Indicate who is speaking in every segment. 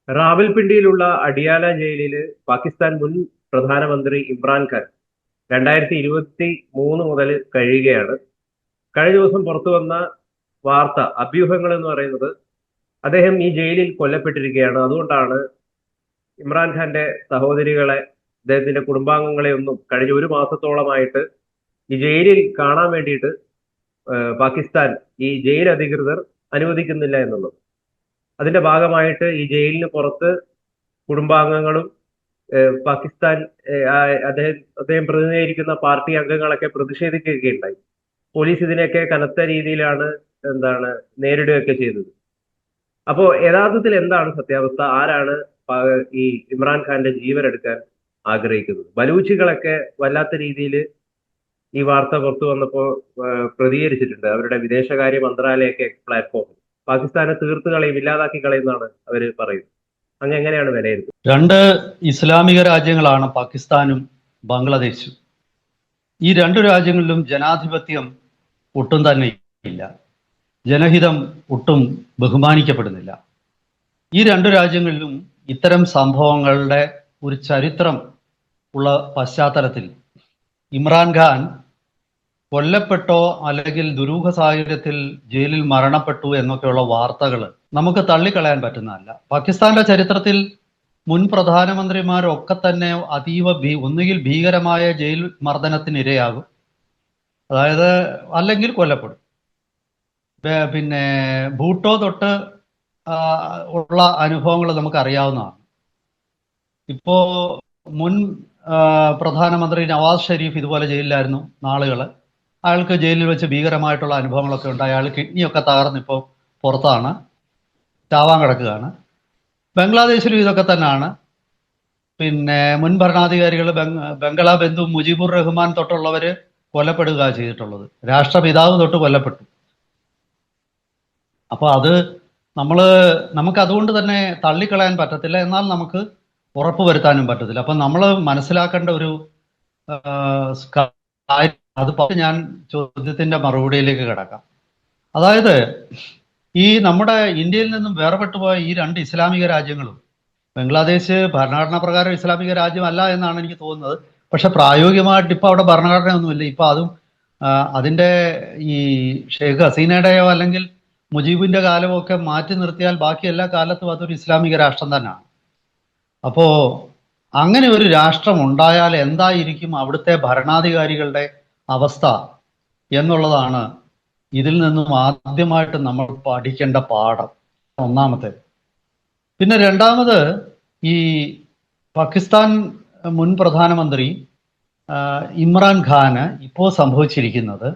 Speaker 1: റാവൽപിണ്ടിയിലുള്ള അഡിയാല ജയിലില് പാകിസ്ഥാൻ മുൻ പ്രധാനമന്ത്രി ഇമ്രാൻഖാൻ 2023 മുതൽ കഴിയുകയാണ്. കഴിഞ്ഞ ദിവസം പുറത്തു വന്ന വാർത്ത, അഭ്യൂഹങ്ങൾ എന്ന് പറയുന്നത് അദ്ദേഹം ഈ ജയിലിൽ കൊല്ലപ്പെട്ടിരിക്കുകയാണ്. അതുകൊണ്ടാണ് ഇമ്രാൻഖാന്റെ സഹോദരികളെ, അദ്ദേഹത്തിന്റെ കുടുംബാംഗങ്ങളെ ഒന്നും കഴിഞ്ഞ ഒരു മാസത്തോളമായിട്ട് ഈ ജയിലിൽ കാണാൻ വേണ്ടിയിട്ട് പാകിസ്ഥാൻ ഈ ജയിൽ അധികൃതർ അനുവദിക്കുന്നില്ല എന്നുള്ളത്. അതിന്റെ ഭാഗമായിട്ട് ഈ ജയിലിന് പുറത്ത് കുടുംബാംഗങ്ങളും പാകിസ്ഥാൻ അദ്ദേഹം അദ്ദേഹം പ്രതിനിധീകരിക്കുന്ന പാർട്ടി അംഗങ്ങളൊക്കെ പ്രതിഷേധിക്കുകയുണ്ടായി. പോലീസ് ഇതിനെയൊക്കെ കനത്ത രീതിയിലാണ് നേരിടുകയൊക്കെ ചെയ്തത്. അപ്പോ യഥാർത്ഥത്തിൽ എന്താണ് സത്യാവസ്ഥ? ആരാണ് ഈ ഇമ്രാൻഖാന്റെ ജീവൻ എടുക്കാൻ ആഗ്രഹിക്കുന്നത്? ബലൂച്ചികളൊക്കെ വല്ലാത്ത രീതിയിൽ ഈ വാർത്ത പുറത്തു വന്നപ്പോൾ പ്രതികരിച്ചിട്ടുണ്ട്. അവരുടെ വിദേശകാര്യ മന്ത്രാലയൊക്കെ പ്ലാറ്റ്ഫോമിൽ പാകിസ്ഥാനെ തീർത്ത് കളയും, ഇല്ലാതാക്കി കളയുന്നതാണ് അവര് പറയുന്നത്. അങ്ങ് എങ്ങനെയാണ് വിലയിരുത്തുന്നത്?
Speaker 2: രണ്ട് ഇസ്ലാമിക രാജ്യങ്ങളാണ് പാകിസ്ഥാനും ബംഗ്ലാദേശും. ഈ രണ്ടു രാജ്യങ്ങളിലും ജനാധിപത്യം ഒട്ടും തന്നെ ഇല്ല, ജനഹിതം ഒട്ടും ബഹുമാനിക്കപ്പെടുന്നില്ല. ഈ രണ്ടു രാജ്യങ്ങളിലും ഇത്തരം സംഭവങ്ങളുടെ ഒരു ചരിത്രം ഉള്ള പശ്ചാത്തലത്തിൽ ഇമ്രാൻഖാൻ കൊല്ലപ്പെട്ടോ അല്ലെങ്കിൽ ദുരൂഹ സാഹചര്യത്തിൽ ജയിലിൽ മരണപ്പെട്ടു എന്നൊക്കെയുള്ള വാർത്തകൾ നമുക്ക് തള്ളിക്കളയാൻ പറ്റുന്നതല്ല. പാകിസ്ഥാന്റെ ചരിത്രത്തിൽ മുൻ പ്രധാനമന്ത്രിമാരൊക്കെ തന്നെ ഒന്നുകിൽ ഭീകരമായ ജയിൽ മർദ്ദനത്തിന് ഇരയാകും, അതായത് അല്ലെങ്കിൽ കൊല്ലപ്പെടും. പിന്നെ ഭൂട്ടോ തൊട്ട് ഉള്ള അനുഭവങ്ങൾ നമുക്ക് അറിയാവുന്നതാണ്. ഇപ്പോ മുൻ പ്രധാനമന്ത്രി നവാസ് ഷെരീഫ് ഇതുപോലെ ജയിലിലായിരുന്നു നാളുകൾ. അയാൾക്ക് ജയിലിൽ വെച്ച് ഭീകരമായിട്ടുള്ള അനുഭവങ്ങളൊക്കെ ഉണ്ട്. അയാൾ കിഡ്നിയൊക്കെ തകർന്നിപ്പോൾ പുറത്താണ്, ചാവാൻ കിടക്കുകയാണ്. ബംഗ്ലാദേശിലും ഇതൊക്കെ തന്നെയാണ്. പിന്നെ മുൻ ഭരണാധികാരികൾ ബംഗള ബന്ധു മുജീബുർ റഹ്മാൻ തൊട്ടുള്ളവർ കൊല്ലപ്പെടുക ചെയ്തിട്ടുള്ളത്. രാഷ്ട്രപിതാവ് തൊട്ട് കൊല്ലപ്പെട്ടു. അപ്പോൾ അത് നമുക്ക് അതുകൊണ്ട് തന്നെ തള്ളിക്കളയാൻ പറ്റത്തില്ല, എന്നാൽ നമുക്ക് ഉറപ്പ് വരുത്താനും പറ്റത്തില്ല. അപ്പം നമ്മൾ മനസ്സിലാക്കേണ്ട ഒരു അത് ഞാൻ ചോദ്യത്തിന്റെ മറുപടിയിലേക്ക് കിടക്കാം. അതായത് ഈ നമ്മുടെ ഇന്ത്യയിൽ നിന്നും വേർപെട്ടു പോയ ഈ രണ്ട് ഇസ്ലാമിക രാജ്യങ്ങളും, ബംഗ്ലാദേശ് ഭരണഘടന പ്രകാരം ഇസ്ലാമിക രാജ്യമല്ല എന്നാണ് എനിക്ക് തോന്നുന്നത്. പക്ഷെ പ്രായോഗികമായിട്ട് ഇപ്പൊ അവിടെ ഭരണഘടനയൊന്നുമില്ല. ഇപ്പൊ അതും അതിന്റെ ഈ ഷെയ്ഖ് ഹസീനയുടെയോ അല്ലെങ്കിൽ മുജീബിന്റെ കാലമോ ഒക്കെ മാറ്റി നിർത്തിയാൽ ബാക്കി എല്ലാ കാലത്തും അതൊരു ഇസ്ലാമിക രാഷ്ട്രം തന്നെയാണ്. അപ്പോ അങ്ങനെ ഒരു രാഷ്ട്രം ഉണ്ടായാൽ എന്തായിരിക്കും അവിടുത്തെ ഭരണാധികാരികളുടെ അവസ്ഥ എന്നുള്ളതാണ് ഇതിൽ നിന്നും ആദ്യമായിട്ട് നമ്മൾ പഠിക്കേണ്ട പാഠം, ഒന്നാമത്തെ. പിന്നെ രണ്ടാമത്, ഈ പാകിസ്ഥാൻ മുൻ പ്രധാനമന്ത്രി ഇമ്രാൻഖാന് ഇപ്പോൾ സംഭവിച്ചിരിക്കുന്നത്,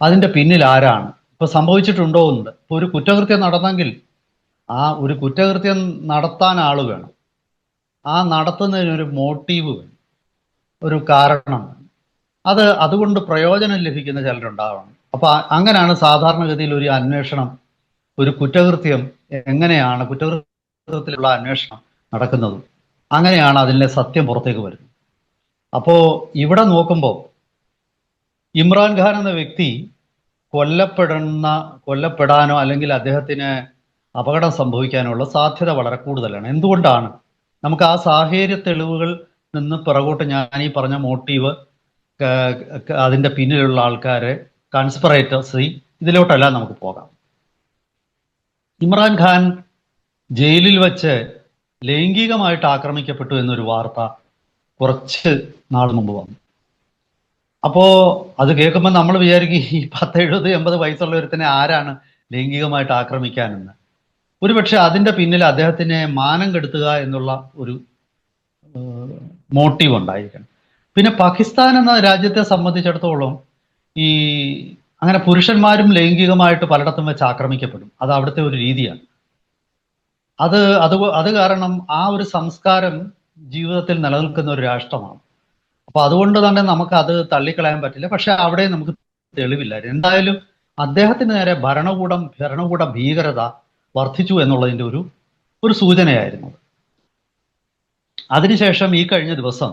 Speaker 2: അതിൻ്റെ പിന്നിൽ ആരാണ്, ഇപ്പോൾ സംഭവിച്ചിട്ടുണ്ടോ എന്നുണ്ട്. ഇപ്പോൾ ഒരു കുറ്റകൃത്യം നടന്നെങ്കിൽ ആ ഒരു കുറ്റകൃത്യം നടത്താൻ ആൾ വേണം, ആ നടത്തുന്നതിനൊരു മോട്ടീവ് വേണം, ഒരു കാരണം. അതുകൊണ്ട് പ്രയോജനം ലഭിക്കുന്ന ചിലരുണ്ടാവണം. അപ്പൊ അങ്ങനെയാണ് സാധാരണഗതിയിൽ ഒരു അന്വേഷണം, ഒരു കുറ്റകൃത്യം എങ്ങനെയാണ് കുറ്റകൃത്യത്തിലുള്ള അന്വേഷണം നടക്കുന്നത്, അങ്ങനെയാണ് അതിലെ സത്യം പുറത്തേക്ക് വരുന്നത്. അപ്പോ ഇവിടെ നോക്കുമ്പോൾ ഇമ്രാൻഖാൻ എന്ന വ്യക്തി കൊല്ലപ്പെടാനോ അല്ലെങ്കിൽ അദ്ദേഹത്തിന് അപകടം സംഭവിക്കാനുള്ള സാധ്യത വളരെ കൂടുതലാണ്. എന്തുകൊണ്ടാണ്? നമുക്ക് ആ സാഹചര്യ തെളിവുകൾ നിന്ന് പിറകോട്ട് ഞാൻ ഈ പറഞ്ഞ മോട്ടീവ്, അതിൻ്റെ പിന്നിലുള്ള ആൾക്കാരെ, കൺസ്പിറേറ്റേഴ്സ്, ഇതിലോട്ടെല്ലാം നമുക്ക് പോകാം. ഇമ്രാൻഖാൻ ജയിലിൽ വെച്ച് ലൈംഗികമായിട്ട് ആക്രമിക്കപ്പെട്ടു എന്നൊരു വാർത്ത കുറച്ച് നാൾ മുമ്പ് വന്നു. അപ്പോൾ അത് കേൾക്കുമ്പോൾ നമ്മൾ വിചാരിക്കും, ഈ 10, 70, 80 വയസ്സുള്ള ഒരുത്തനെ ആരാണ് ലൈംഗികമായിട്ട് ആക്രമിക്കാനെന്ന്. ഒരുപക്ഷെ അതിൻ്റെ പിന്നിൽ അദ്ദേഹത്തിനെ മാനം കെടുത്തുക എന്നുള്ള ഒരു മോട്ടീവ് ഉണ്ടായിരിക്കണം. പിന്നെ പാകിസ്ഥാൻ എന്ന രാജ്യത്തെ സംബന്ധിച്ചിടത്തോളം ഈ അങ്ങനെ പുരുഷന്മാരും ലൈംഗികമായിട്ട് പലയിടത്തും വെച്ച് ആക്രമിക്കപ്പെടും. അത് അവിടുത്തെ ഒരു രീതിയാണ്. അത് കാരണം ആ ഒരു സംസ്കാരം ജീവിതത്തിൽ നിലനിൽക്കുന്ന ഒരു രാഷ്ട്രമാണ്. അപ്പൊ അതുകൊണ്ട് തന്നെ നമുക്ക് അത് തള്ളിക്കളയാൻ പറ്റില്ല. പക്ഷെ അവിടെ നമുക്ക് തെളിവില്ല. എന്തായാലും അദ്ദേഹത്തിന് നേരെ ഭരണകൂട ഭീകരത വർദ്ധിച്ചു എന്നുള്ളതിൻ്റെ ഒരു സൂചനയായിരുന്നു. അതിനുശേഷം ഈ കഴിഞ്ഞ ദിവസം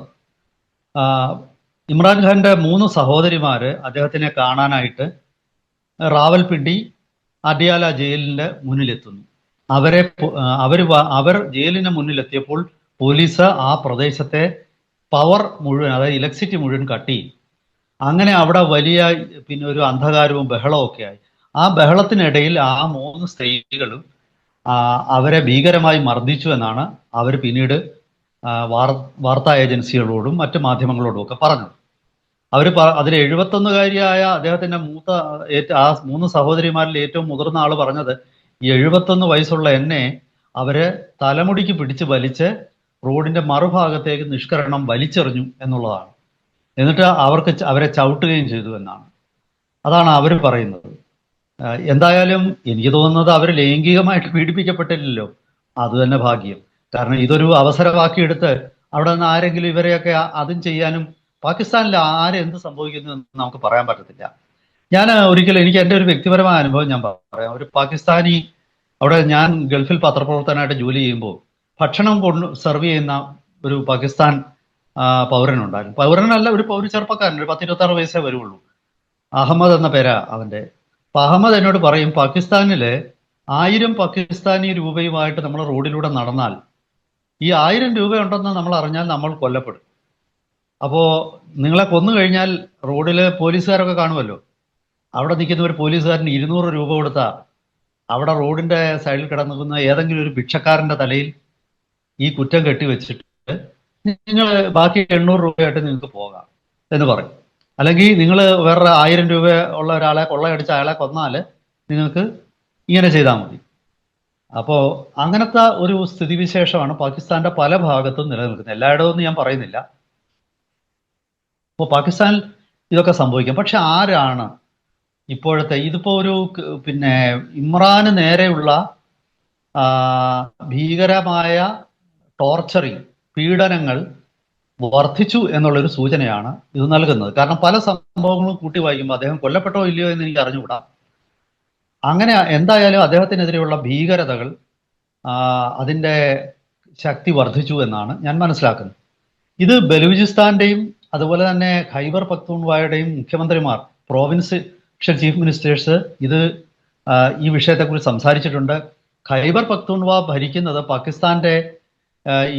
Speaker 2: ഇമ്രാൻഖാന്റെ 3 സഹോദരിമാര് അദ്ദേഹത്തിനെ കാണാനായിട്ട് റാവൽപിണ്ടി അഡിയാല ജയിലിന്റെ മുന്നിലെത്തുന്നു. അവർ ജയിലിന് മുന്നിലെത്തിയപ്പോൾ പോലീസ് ആ പ്രദേശത്തെ പവർ മുഴുവൻ, അതായത് ഇലക്ട്രിസിറ്റി മുഴുവൻ കട്ട് ചെയ്യും. അങ്ങനെ അവിടെ വലിയ പിന്നെ ഒരു അന്ധകാരവും ബഹളവും ഒക്കെ ആയി. ആ ബഹളത്തിനിടയിൽ ആ 3 സ്ത്രീകളും അവരെ ഭീകരമായി മർദ്ദിച്ചു എന്നാണ് അവർ പിന്നീട് വാർത്താ ഏജൻസികളോടും മറ്റു മാധ്യമങ്ങളോടും ഒക്കെ പറഞ്ഞത്. അതിൽ 71-കാരിയായ അദ്ദേഹത്തിന്റെ ആ 3 സഹോദരിമാരിൽ ഏറ്റവും മുതിർന്ന ആള് പറഞ്ഞത്, ഈ 71 വയസ്സുള്ള എന്നെ അവര് തലമുടിക്ക് പിടിച്ച് വലിച്ച് റോഡിന്റെ മറുഭാഗത്തേക്ക് നിഷ്കരണം വലിച്ചെറിഞ്ഞു എന്നുള്ളതാണ്. എന്നിട്ട് അവരെ ചവിട്ടുകയും ചെയ്തു എന്നാണ്. അതാണ് അവർ പറയുന്നത്. എന്തായാലും എനിക്ക് തോന്നുന്നത് അവർ ലൈംഗികമായിട്ട് പീഡിപ്പിക്കപ്പെട്ടില്ലല്ലോ, അത് തന്നെ ഭാഗ്യം. കാരണം ഇതൊരു അവസരമാക്കിയെടുത്ത് അവിടെ നിന്ന് ആരെങ്കിലും ഇവരെയൊക്കെ അതും ചെയ്യാനും, പാകിസ്ഥാനിൽ ആരെന്ത് സംഭവിക്കുന്നു എന്ന് നമുക്ക് പറയാൻ പറ്റത്തില്ല. ഞാൻ ഒരിക്കലും, എനിക്ക് എൻ്റെ ഒരു വ്യക്തിപരമായ അനുഭവം ഞാൻ പറയാം. ഒരു പാകിസ്ഥാനി, അവിടെ ഞാൻ ഗൾഫിൽ പത്രപ്രവർത്തകനായിട്ട് ജോലി ചെയ്യുമ്പോൾ ഭക്ഷണം സെർവ് ചെയ്യുന്ന ഒരു പാകിസ്ഥാൻ പൗരനുണ്ടായിരുന്നു. പൗരനല്ല, ഒരു ചെറുപ്പക്കാരൻ, ഒരു 10-26 വയസ്സേ വരുള്ളൂ. അഹമ്മദ് എന്ന പേരാ അവന്റെ. അപ്പൊ അഹമ്മദ് എന്നോട് പറയും, പാകിസ്ഥാനില് 1000 പാകിസ്ഥാനി രൂപയുമായിട്ട് നമ്മൾ റോഡിലൂടെ നടന്നാൽ ഈ 1000 രൂപ ഉണ്ടെന്ന് നമ്മൾ അറിഞ്ഞാൽ നമ്മൾ കൊല്ലപ്പെടും. അപ്പോ നിങ്ങളെ കൊന്നു കഴിഞ്ഞാൽ റോഡില് പോലീസുകാരൊക്കെ കാണുമല്ലോ, അവിടെ നിൽക്കുന്ന ഒരു പോലീസുകാരന് 200 രൂപ കൊടുത്താൽ അവിടെ റോഡിന്റെ സൈഡിൽ കിടന്നിരിക്കുന്ന ഏതെങ്കിലും ഒരു ഭിക്ഷക്കാരന്റെ തലയിൽ ഈ കുറ്റം കെട്ടിവെച്ചിട്ട് നിങ്ങൾ ബാക്കി 800 രൂപയായിട്ട് നിങ്ങൾക്ക് പോകാം എന്ന് പറയും. അല്ലെങ്കിൽ നിങ്ങൾ വേറെ 1000 രൂപ ഉള്ള ഒരാളെ കൊള്ളയടിച്ച അയാളെ കൊന്നാൽ നിങ്ങൾക്ക് ഇങ്ങനെ ചെയ്താൽ മതി. അപ്പോൾ അങ്ങനത്തെ ഒരു സ്ഥിതിവിശേഷമാണ് പാകിസ്ഥാന്റെ പല ഭാഗത്തും നിലനിൽക്കുന്നത്. എല്ലായിടവും ഞാൻ പറയുന്നില്ല. അപ്പോൾ പാകിസ്ഥാനിൽ ഇതൊക്കെ സംഭവിക്കാം. പക്ഷെ ആരാണ് ഇപ്പോഴത്തെ ഇതിപ്പോ ഒരു പിന്നെ ഇമ്രാന് നേരെയുള്ള ഭീകരമായ ടോർച്ചറിങ്, പീഡനങ്ങൾ വർദ്ധിച്ചു എന്നുള്ളൊരു സൂചനയാണ് ഇത് നൽകുന്നത്. കാരണം പല സംഭവങ്ങളും കൂട്ടി വായിക്കുമ്പോൾ അദ്ദേഹം കൊല്ലപ്പെട്ടോ ഇല്ലയോ എന്ന് എനിക്ക് അറിഞ്ഞുകൂടാ. അങ്ങനെ എന്തായാലും അദ്ദേഹത്തിനെതിരെയുള്ള ഭീകരതകൾ, അതിൻ്റെ ശക്തി വർദ്ധിച്ചു എന്നാണ് ഞാൻ മനസ്സിലാക്കുന്നത്. ഇത് ബലൂചിസ്ഥാന്റെയും അതുപോലെ തന്നെ ഖൈബർ പഖ്തൂൺവായുടെയും മുഖ്യമന്ത്രിമാർ, പ്രോവിൻസ് ചീഫ് മിനിസ്റ്റേഴ്സ് ഇത് ഈ വിഷയത്തെക്കുറിച്ച് സംസാരിച്ചിട്ടുണ്ട്. ഖൈബർ പഖ്തൂൺവ ഭരിക്കുന്നത് പാകിസ്ഥാന്റെ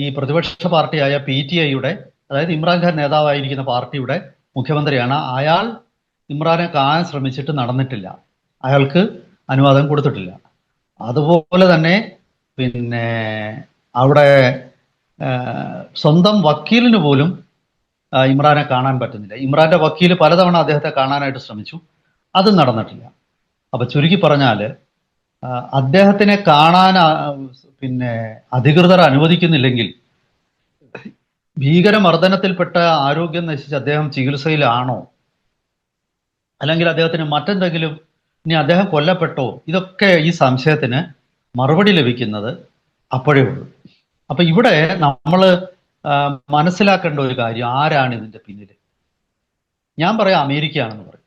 Speaker 2: ഈ പ്രതിപക്ഷ പാർട്ടിയായ PTIയുടെ, അതായത് ഇമ്രാൻഖാൻ നേതാവായിരിക്കുന്ന പാർട്ടിയുടെ മുഖ്യമന്ത്രിയാണ്. അയാൾ ഇമ്രാനെ കാണാൻ ശ്രമിച്ചിട്ട് നടന്നിട്ടില്ല, അയാൾക്ക് അനുവാദം കൊടുത്തിട്ടില്ല. അതുപോലെ തന്നെ പിന്നെ അവിടെ സ്വന്തം വക്കീലിന് പോലും ഇമ്രാനെ കാണാൻ പറ്റുന്നില്ല. ഇമ്രാന്റെ വക്കീൽ പലതവണ അദ്ദേഹത്തെ കാണാനായിട്ട് ശ്രമിച്ചു, അത് നടന്നിട്ടില്ല. അപ്പൊ ചുരുക്കി പറഞ്ഞാൽ അദ്ദേഹത്തിനെ കാണാൻ പിന്നെ അധികൃതർ അനുവദിക്കുന്നില്ലെങ്കിൽ, ഭീകരമർദ്ദനത്തിൽപ്പെട്ട ആരോഗ്യം നശിച്ച് അദ്ദേഹം ചികിത്സയിലാണോ, അല്ലെങ്കിൽ അദ്ദേഹത്തിന് മറ്റെന്തെങ്കിലും, ഇനി അദ്ദേഹം കൊല്ലപ്പെട്ടോ, ഇതൊക്കെ ഈ സംശയത്തിന് മറുപടി ലഭിക്കുന്നത് അപ്പോഴേ ഉള്ളൂ. അപ്പൊ ഇവിടെ നമ്മൾ മനസ്സിലാക്കേണ്ട ഒരു കാര്യം, ആരാണ് ഇതിന്റെ പിന്നിൽ? ഞാൻ പറയാം അമേരിക്കയാണെന്ന് പറയും.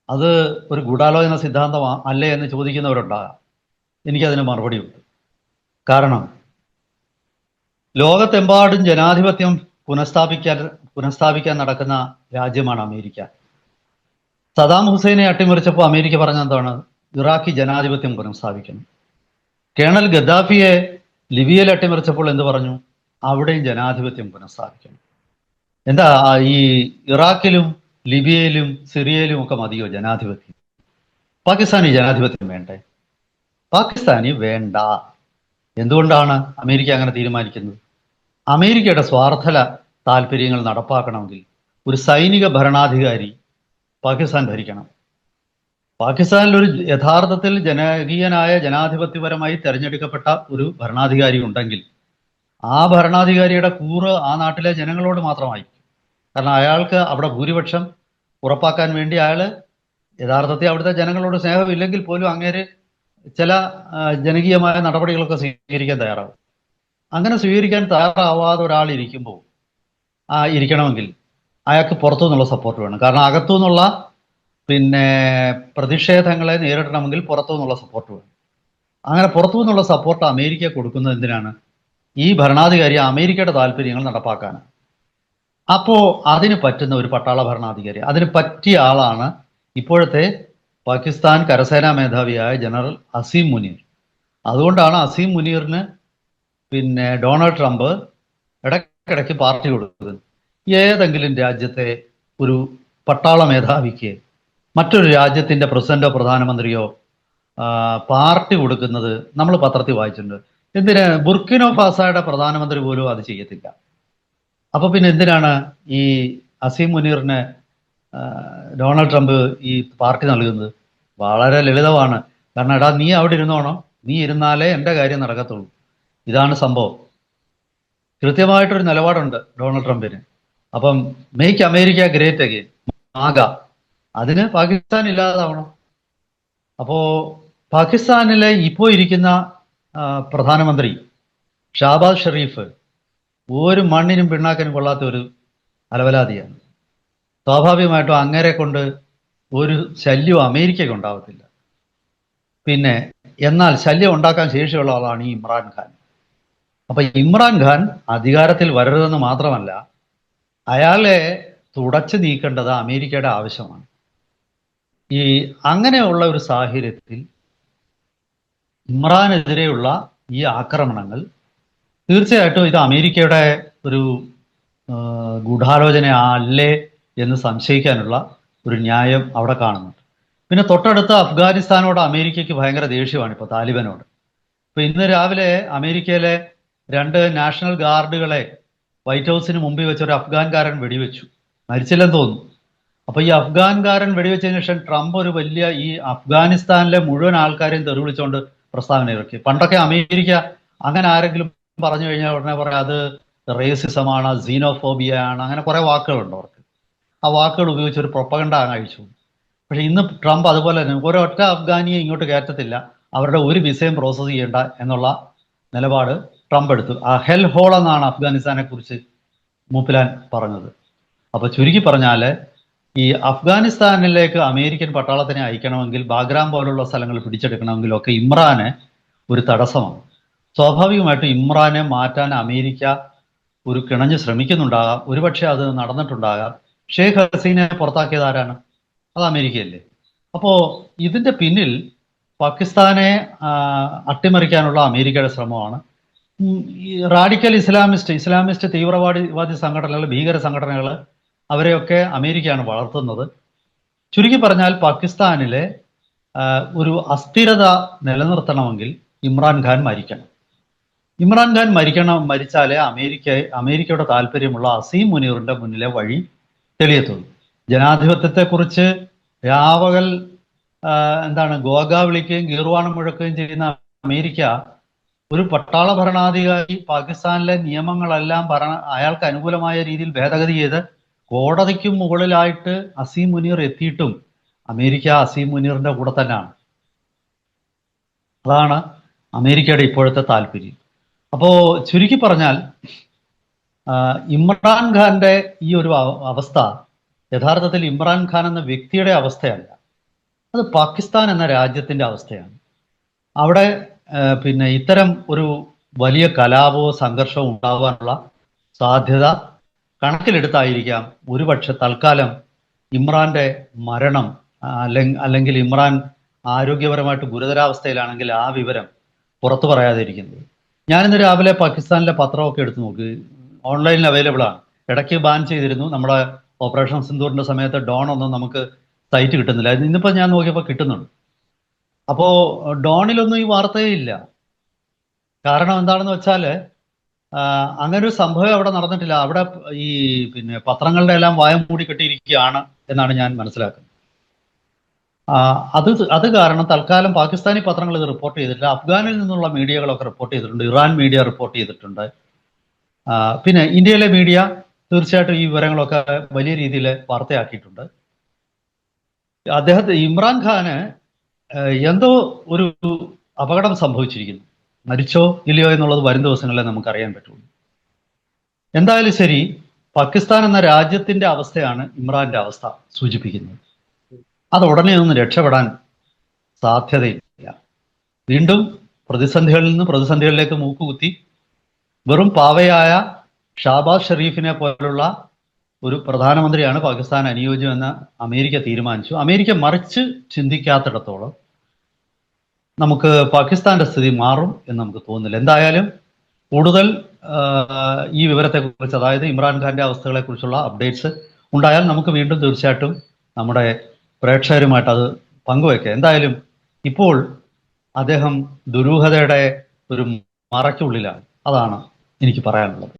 Speaker 2: അത് ഒരു ഗൂഢാലോചന സിദ്ധാന്തം അല്ലേ എന്ന് ചോദിക്കുന്നവരുണ്ടാകാം. എനിക്കതിന് മറുപടിയുണ്ട്. കാരണം ലോകത്തെമ്പാടും ജനാധിപത്യം പുനഃസ്ഥാപിക്കാൻ നടക്കുന്ന രാജ്യമാണ് അമേരിക്ക. സദാം ഹുസൈനെ അട്ടിമറിച്ചപ്പോൾ അമേരിക്ക പറഞ്ഞ എന്താണ്? ഇറാഖി ജനാധിപത്യം പുനഃസ്ഥാപിക്കണം. കേണൽ ഗദ്ദാഫിയെ ലിബിയയിൽ അട്ടിമറിച്ചപ്പോൾ എന്ത് പറഞ്ഞു? അവിടെയും ജനാധിപത്യം പുനഃസ്ഥാപിക്കണം. എന്താ ഈ ഇറാഖിലും ലിബിയയിലും സിറിയയിലും ഒക്കെ മതിയോ ജനാധിപത്യം? പാകിസ്ഥാനി ജനാധിപത്യം വേണ്ടേ? പാകിസ്ഥാനി വേണ്ട. എന്തുകൊണ്ടാണ് അമേരിക്ക അങ്ങനെ തീരുമാനിക്കുന്നത്? അമേരിക്കയുടെ സ്വാർത്ഥ താല്പര്യങ്ങൾ നടപ്പാക്കണമെങ്കിൽ ഒരു സൈനിക ഭരണാധികാരി പാകിസ്ഥാൻ ഭരിക്കണം. പാകിസ്ഥാനിൽ ഒരു യഥാർത്ഥത്തിൽ ജനകീയനായ ജനാധിപത്യപരമായി തെരഞ്ഞെടുക്കപ്പെട്ട ഒരു ഭരണാധികാരി ഉണ്ടെങ്കിൽ ആ ഭരണാധികാരിയുടെ കൂറ് ആ നാട്ടിലെ ജനങ്ങളോട് മാത്രമായി. കാരണം അയാൾക്ക് അവിടെ ഭൂരിപക്ഷം ഉറപ്പാക്കാൻ വേണ്ടി അയാൾ യഥാർത്ഥത്തിൽ അവിടുത്തെ ജനങ്ങളോട് സ്നേഹമില്ലെങ്കിൽ പോലും അങ്ങേര് ചില ജനകീയമായ നടപടികളൊക്കെ സ്വീകരിക്കാൻ തയ്യാറാവും. അങ്ങനെ സ്വീകരിക്കാൻ തയ്യാറാവാതെ ഒരാൾ ഇരിക്കണമെങ്കിൽ അയാൾക്ക് പുറത്തു നിന്നുള്ള സപ്പോർട്ട് വേണം. കാരണം അകത്തു നിന്നുള്ള പിന്നെ പ്രതിഷേധങ്ങളെ നേരിടണമെങ്കിൽ പുറത്തു നിന്നുള്ള സപ്പോർട്ട് വേണം. അങ്ങനെ പുറത്തു നിന്നുള്ള സപ്പോർട്ട് അമേരിക്ക കൊടുക്കുന്നത് എന്തിനാണ്? ഈ ഭരണാധികാരി അമേരിക്കയുടെ താല്പര്യങ്ങൾ നടപ്പാക്കാനാണ്. അപ്പോൾ അതിന് പറ്റുന്ന ഒരു പട്ടാള ഭരണാധികാരി, അതിന് പറ്റിയ ആളാണ് ഇപ്പോഴത്തെ പാകിസ്ഥാൻ കരസേനാ മേധാവിയായ ജനറൽ അസീം മുനീർ. അതുകൊണ്ടാണ് അസീം മുനീറിന് പിന്നെ ഡൊണാൾഡ് ട്രംപ് ഇടയ്ക്കിടയ്ക്ക് പാർട്ടി കൊടുക്കുന്നത്. ഏതെങ്കിലും രാജ്യത്തെ ഒരു പട്ടാള മേധാവിക്ക് മറ്റൊരു രാജ്യത്തിന്റെ പ്രസിഡന്റോ പ്രധാനമന്ത്രിയോ പാർട്ടി കൊടുക്കുന്നത് നമ്മൾ പത്രത്തിൽ വായിച്ചിട്ടുണ്ട്. എന്തിന്? ബുർക്കിനോ ഫാസോയുടെ പ്രധാനമന്ത്രി പോലും അത് ചെയ്യത്തില്ല. അപ്പൊ പിന്നെ എന്തിനാണ് ഈ അസീം മുനീറിന് ഡൊണാൾഡ് ട്രംപ് ഈ പാർട്ടി നൽകുന്നത്? വളരെ ലളിതമാണ്. കാരണം എടാ, നീ അവിടെ ഇരുന്നോണം, നീ ഇരുന്നാലേ എൻ്റെ കാര്യം നടക്കത്തുള്ളൂ. ഇതാണ് സംഭവം. കൃത്യമായിട്ടൊരു നിലപാടുണ്ട് ഡൊണാൾഡ് ട്രംപിന്. അപ്പം മേക്ക് അമേരിക്ക ഗ്രേറ്റ് അഗെയിൻ, ആകാം, അതിന് പാകിസ്ഥാൻ ഇല്ലാതാവണം. അപ്പോ പാകിസ്ഥാനിലെ ഇപ്പോൾ ഇരിക്കുന്ന പ്രധാനമന്ത്രി ഷാബാസ് ഷെരീഫ് ഒരു മണ്ണിനും പിണ്ണാക്കിനും കൊള്ളാത്ത ഒരു അലവലാതിയാണ്. സ്വാഭാവികമായിട്ടും അങ്ങേരെ കൊണ്ട് ഒരു ശല്യവും അമേരിക്കയ്ക്ക് ഉണ്ടാവത്തില്ല. പിന്നെ എന്നാൽ ശല്യം ഉണ്ടാക്കാൻ ശേഷിയുള്ള ആളാണ് ഈ ഇമ്രാൻഖാൻ. അപ്പൊ ഇമ്രാൻഖാൻ അധികാരത്തിൽ വരരുതെന്ന് മാത്രമല്ല, അയാളെ തുടച്ചു നീക്കേണ്ടത് അമേരിക്കയുടെ ആവശ്യമാണ്. ഈ അങ്ങനെയുള്ള ഒരു സാഹചര്യത്തിൽ ഇമ്രാനെതിരെയുള്ള ഈ ആക്രമണങ്ങൾ തീർച്ചയായിട്ടും ഇത് അമേരിക്കയുടെ ഒരു ഗൂഢാലോചന അല്ലേ എന്ന് സംശയിക്കാനുള്ള ഒരു ന്യായം അവിടെ കാണുന്നുണ്ട്. പിന്നെ തൊട്ടടുത്ത അഫ്ഗാനിസ്ഥാനോട് അമേരിക്കയ്ക്ക് ഭയങ്കര ദേഷ്യമാണ് ഇപ്പോൾ, താലിബാനോട്. ഇപ്പൊ ഇന്ന് രാവിലെ അമേരിക്കയിലെ 2 നാഷണൽ ഗാർഡുകളെ വൈറ്റ് ഹൗസിന് മുമ്പിൽ വെച്ച് ഒരു അഫ്ഗാൻകാരൻ വെടിവെച്ചു, മരിച്ചില്ലെന്ന് തോന്നുന്നു. അപ്പൊ ഈ അഫ്ഗാൻകാരൻ വെടിവെച്ചതിന് ശേഷം ട്രംപ് ഒരു വലിയ ഈ അഫ്ഗാനിസ്ഥാനിലെ മുഴുവൻ ആൾക്കാരെയും തെറി വിളിച്ചുകൊണ്ട് പ്രസ്താവന ഇറക്കി. പണ്ടൊക്കെ അമേരിക്ക അങ്ങനെ ആരെങ്കിലും പറഞ്ഞു കഴിഞ്ഞാൽ ഉടനെ പറയാം അത് റേസിസമാണ്, സീനോഫോബിയ ആണ്, അങ്ങനെ കുറെ വാക്കുകളുണ്ട് അവർക്ക്. ആ വാക്കുകൾ ഉപയോഗിച്ച് ഒരു പ്രൊപ്പഗണ്ട അയച്ചു. പക്ഷെ ഇന്ന് ട്രംപ് അതുപോലെ തന്നെ ഒരൊറ്റ അഫ്ഗാനിയെ ഇങ്ങോട്ട് കയറ്റത്തില്ല, അവരുടെ ഒരു വിസയും പ്രോസസ്സ് ചെയ്യേണ്ട എന്നുള്ള നിലപാട് ട്രംപ് എടുത്തു. ആ ഹെൽ ഹോൾ എന്നാണ് അഫ്ഗാനിസ്ഥാനെ കുറിച്ച് മൂപ്പിലാൻ പറഞ്ഞത്. അപ്പൊ ചുരുക്കി പറഞ്ഞാല് ഈ അഫ്ഗാനിസ്ഥാനിലേക്ക് അമേരിക്കൻ പട്ടാളത്തിനെ അയക്കണമെങ്കിൽ, ബാഗ്രാം പോലുള്ള സ്ഥലങ്ങൾ പിടിച്ചെടുക്കണമെങ്കിൽ ഒക്കെ ഇമ്രാന് ഒരു തടസ്സമാണ്. സ്വാഭാവികമായിട്ടും ഇമ്രാനെ മാറ്റാൻ അമേരിക്ക ഒരു കിണഞ്ഞ് ശ്രമിക്കുന്നുണ്ടാകാം. ഒരുപക്ഷെ അത് നടന്നിട്ടുണ്ടാകാം. ഷെയ്ഖ് ഹസീനെ പുറത്താക്കിയത് ആരാണ്? അത് അമേരിക്കയല്ലേ. അപ്പോ ഇതിന്റെ പിന്നിൽ പാകിസ്ഥാനെ അട്ടിമറിക്കാനുള്ള അമേരിക്കയുടെ ശ്രമമാണ്. ഈ റാഡിക്കൽ ഇസ്ലാമിസ്റ്റ് തീവ്രവാദി സംഘടനകൾ, ഭീകര സംഘടനകൾ, അവരെയൊക്കെ അമേരിക്കയാണ് വളർത്തുന്നത്. ചുരുക്കി പറഞ്ഞാൽ പാകിസ്ഥാനിലെ ഒരു അസ്ഥിരത നിലനിർത്തണമെങ്കിൽ ഇമ്രാൻഖാൻ മരിക്കണം. ഇമ്രാൻഖാൻ മരിച്ചാലേ അമേരിക്കയുടെ താല്പര്യമുള്ള അസീം മുനീറിന്റെ മുന്നിലെ വഴി തെളിയത്തുള്ളൂ. ജനാധിപത്യത്തെക്കുറിച്ച് രാവകൽ ഗോഗ വിളിക്കുകയും ഗീർവാണം മുഴക്കുകയും ചെയ്യുന്ന അമേരിക്ക ഒരു പട്ടാള ഭരണാധികാരി പാകിസ്ഥാനിലെ നിയമങ്ങളെല്ലാം അയാൾക്ക് അനുകൂലമായ രീതിയിൽ ഭേദഗതി ചെയ്ത് കോടതിക്കും മുകളിലായിട്ട് അസീം മുനീർ എത്തിയിട്ടും അമേരിക്ക അസീം മുനീറിന്റെ കൂടെ തന്നെയാണ്. അതാണ് അമേരിക്കയുടെ ഇപ്പോഴത്തെ താല്പര്യം. അപ്പോ ചുരുക്കി പറഞ്ഞാൽ ഇമ്രാൻഖാന്റെ ഈ ഒരു അവസ്ഥ യഥാർത്ഥത്തിൽ ഇമ്രാൻഖാൻ എന്ന വ്യക്തിയുടെ അവസ്ഥയല്ല, അത് പാകിസ്ഥാൻ എന്ന രാജ്യത്തിന്റെ അവസ്ഥയാണ്. അവിടെ പിന്നെ ഇത്തരം ഒരു വലിയ കലാപവും സംഘർഷവും ഉണ്ടാകാനുള്ള സാധ്യത കണക്കിലെടുത്തായിരിക്കാം ഒരുപക്ഷെ തൽക്കാലം ഇമ്രാന്റെ മരണം അല്ലെങ്കിൽ ഇമ്രാൻ ആരോഗ്യപരമായിട്ട് ഗുരുതരാവസ്ഥയിലാണെങ്കിൽ ആ വിവരം പുറത്തു പറയാതിരിക്കുന്നത്. ഞാനിന്ന് രാവിലെ പാകിസ്ഥാനിലെ പത്രമൊക്കെ എടുത്തു നോക്കി, ഓൺലൈനിൽ അവൈലബിൾ ആണ്. ഇടയ്ക്ക് ബാൻ ചെയ്തിരുന്നു. നമ്മുടെ ഓപ്പറേഷൻ സിന്ദൂറിന്റെ സമയത്ത് ഡോൺ ഒന്നും നമുക്ക് സൈറ്റ് കിട്ടുന്നില്ല. ഇന്നിപ്പോൾ ഞാൻ നോക്കിയപ്പോൾ കിട്ടുന്നുണ്ട്. അപ്പോൾ ഡോണിലൊന്നും ഈ വാർത്തയേ ഇല്ല. കാരണം എന്താണെന്ന് വെച്ചാൽ അങ്ങനെ ഒരു സംഭവം അവിടെ നടന്നിട്ടില്ല. അവിടെ ഈ പിന്നെ പത്രങ്ങളുടെ എല്ലാം വായം മൂടി കെട്ടിയിരിക്കുകയാണ് എന്നാണ് ഞാൻ മനസ്സിലാക്കുന്നത്. അത് കാരണം തൽക്കാലം പാകിസ്ഥാനി പത്രങ്ങൾ ഇത് റിപ്പോർട്ട് ചെയ്തിട്ടില്ല. അഫ്ഗാനിൽ നിന്നുള്ള മീഡിയകളൊക്കെ റിപ്പോർട്ട് ചെയ്തിട്ടുണ്ട്, ഇറാൻ മീഡിയ റിപ്പോർട്ട് ചെയ്തിട്ടുണ്ട്. പിന്നെ ഇന്ത്യയിലെ മീഡിയ തീർച്ചയായിട്ടും ഈ വിവരങ്ങളൊക്കെ വലിയ രീതിയിൽ വാർത്തയാക്കിയിട്ടുണ്ട്. ഇമ്രാൻഖാന് എന്തോ ഒരു അപകടം സംഭവിച്ചിരിക്കുന്നു. മരിച്ചോ ഇല്ലയോ എന്നുള്ളത് വരും ദിവസങ്ങളിലെ നമുക്കറിയാൻ പറ്റുള്ളൂ. എന്തായാലും ശരി, പാകിസ്ഥാൻ എന്ന രാജ്യത്തിന്റെ അവസ്ഥയാണ് ഇമ്രാന്റെ അവസ്ഥ സൂചിപ്പിക്കുന്നത്. അത് ഉടനെ ഒന്നും രക്ഷപ്പെടാൻ സാധ്യതയില്ല. വീണ്ടും പ്രതിസന്ധികളിൽ നിന്ന് പ്രതിസന്ധികളിലേക്ക് മൂക്കുകുത്തി വെറും പാവയായ ഷാബാസ് ഷെരീഫിനെ പോലുള്ള ഒരു പ്രധാനമന്ത്രിയാണ് പാകിസ്ഥാൻ അനുയോജ്യമെന്ന് അമേരിക്ക തീരുമാനിച്ചു. അമേരിക്ക മറിച്ച് ചിന്തിക്കാത്തിടത്തോളം നമുക്ക് പാകിസ്ഥാന്റെ സ്ഥിതി മാറും എന്ന് നമുക്ക് തോന്നുന്നില്ല. എന്തായാലും കൂടുതൽ ഈ വിവരത്തെക്കുറിച്ച്, അതായത് ഇമ്രാൻഖാന്റെ അവസ്ഥകളെക്കുറിച്ചുള്ള അപ്ഡേറ്റ്സ് ഉണ്ടായാൽ നമുക്ക് വീണ്ടും തീർച്ചയായിട്ടും നമ്മുടെ പ്രേക്ഷകരുമായിട്ട് അത് പങ്കുവെക്കാം. എന്തായാലും ഇപ്പോൾ അദ്ദേഹം ദുരൂഹതയുടെ ഒരു മറയ്ക്കുള്ളിലാണ്. അതാണ് എനിക്ക് പറയാനുള്ളത്.